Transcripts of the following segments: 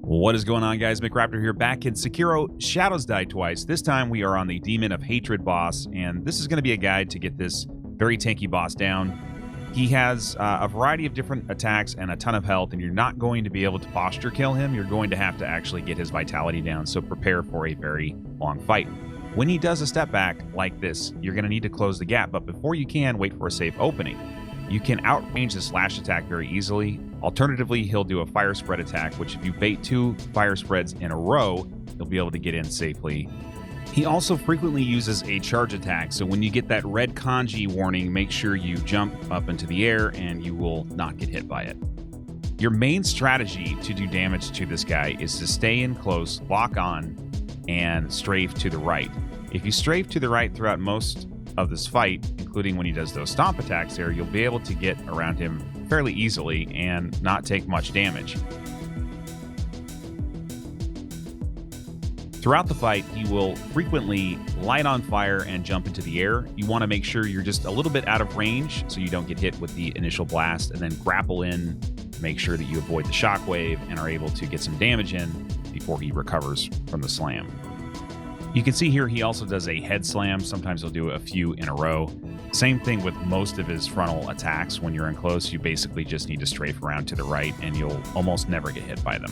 What is going on, guys? McRaptor here, back in Sekiro Shadows Die Twice. This time we are on the Demon of Hatred boss, and this is going to be a guide to get this very tanky boss down. He has a variety of different attacks and a ton of health, and you're not going to be able to posture kill him. You're going to have to actually get his vitality down, so prepare for a very long fight. When he does a step back like this, you're going to need to close the gap, but before you can, wait for a safe opening. You can outrange the slash attack very easily. Alternatively, he'll do a fire spread attack, which if you bait 2 fire spreads in a row, you'll be able to get in safely. He also frequently uses a charge attack, so when you get that red kanji warning, make sure you jump up into the air and you will not get hit by it. Your main strategy to do damage to this guy is to stay in close, lock on, and strafe to the right. If you strafe to the right throughout most of this fight, including when he does those stomp attacks there, you'll be able to get around him fairly easily and not take much damage. Throughout the fight, he will frequently light on fire and jump into the air. You want to make sure you're just a little bit out of range so you don't get hit with the initial blast, and then grapple in to make sure that you avoid the shockwave and are able to get some damage in before he recovers from the slam. You can see here he also does a head slam. Sometimes he'll do a few in a row. Same thing with most of his frontal attacks. When you're in close, you basically just need to strafe around to the right and you'll almost never get hit by them.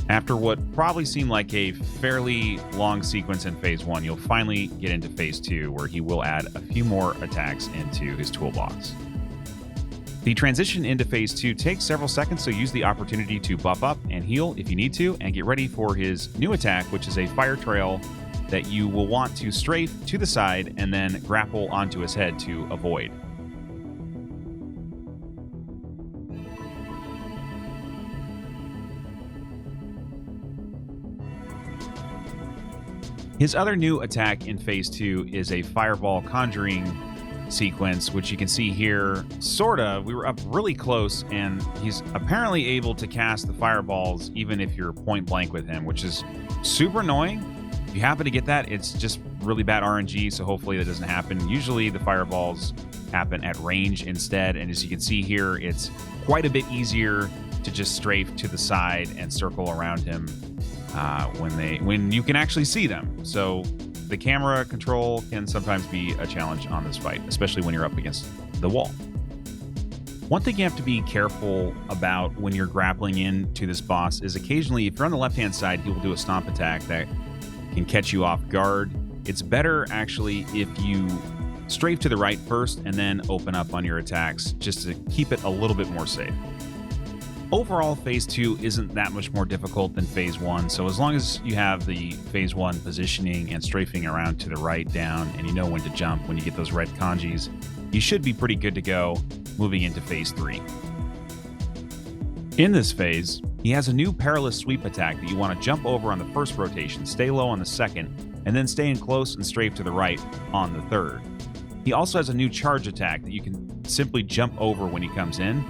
After what probably seemed like a fairly long sequence in Phase 1, you'll finally get into Phase 2, where he will add a few more attacks into his toolbox. The transition into Phase 2 takes several seconds, so use the opportunity to buff up and heal if you need to, and get ready for his new attack, which is a fire trail that you will want to strafe to the side and then grapple onto his head to avoid. His other new attack in Phase 2 is a fireball conjuring sequence, which you can see here. Sort of, we were up really close, and he's apparently able to cast the fireballs even if you're point blank with him, which is super annoying. If you happen to get that, it's just really bad RNG, so hopefully that doesn't happen. Usually the fireballs happen at range instead, and as you can see here, it's quite a bit easier to just strafe to the side and circle around him when you can actually see them. So the camera control can sometimes be a challenge on this fight, especially when you're up against the wall. One thing you have to be careful about when you're grappling into this boss is occasionally, if you're on the left-hand side, he will do a stomp attack that can catch you off guard. It's better, actually, if you strafe to the right first and then open up on your attacks, just to keep it a little bit more safe. Overall, Phase 2 isn't that much more difficult than Phase 1, so as long as you have the Phase 1 positioning and strafing around to the right, down, and you know when to jump when you get those red kanjis, you should be pretty good to go moving into Phase 3. In this phase, he has a new perilous sweep attack that you want to jump over on the first rotation, stay low on the second, and then stay in close and strafe to the right on the third. He also has a new charge attack that you can simply jump over when he comes in.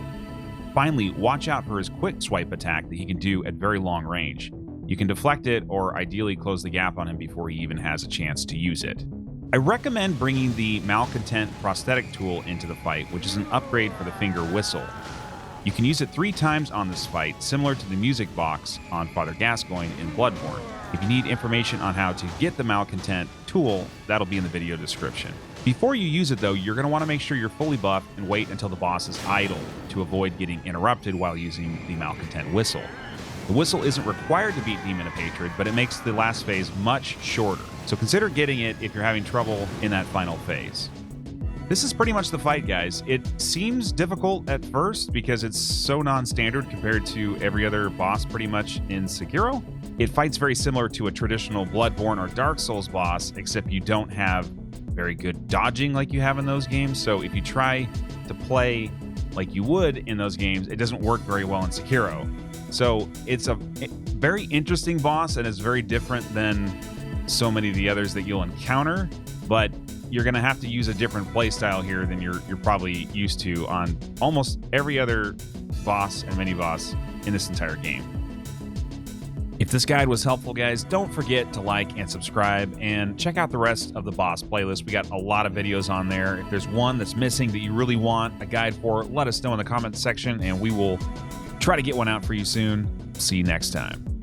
Finally, watch out for his quick swipe attack that he can do at very long range. You can deflect it or ideally close the gap on him before he even has a chance to use it. I recommend bringing the Malcontent prosthetic tool into the fight, which is an upgrade for the finger whistle. You can use it 3 times on this fight, similar to the music box on Father Gascoigne in Bloodborne. If you need information on how to get the Malcontent tool, that'll be in the video description. Before you use it, though, you're going to want to make sure you're fully buffed and wait until the boss is idle to avoid getting interrupted while using the Malcontent whistle. The whistle isn't required to beat Demon of Hatred, but it makes the last phase much shorter, so consider getting it if you're having trouble in that final phase. This is pretty much the fight, guys. It seems difficult at first because it's so non-standard compared to every other boss pretty much in Sekiro. It fights very similar to a traditional Bloodborne or Dark Souls boss, except you don't have very good dodging like you have in those games. So if you try to play like you would in those games, it doesn't work very well in Sekiro. So it's a very interesting boss, and it's very different than so many of the others that you'll encounter, but you're going to have to use a different playstyle here than you're probably used to on almost every other boss and mini-boss in this entire game. If this guide was helpful, guys, don't forget to like and subscribe and check out the rest of the boss playlist. We got a lot of videos on there. If there's one that's missing that you really want a guide for, let us know in the comments section and we will try to get one out for you soon. See you next time.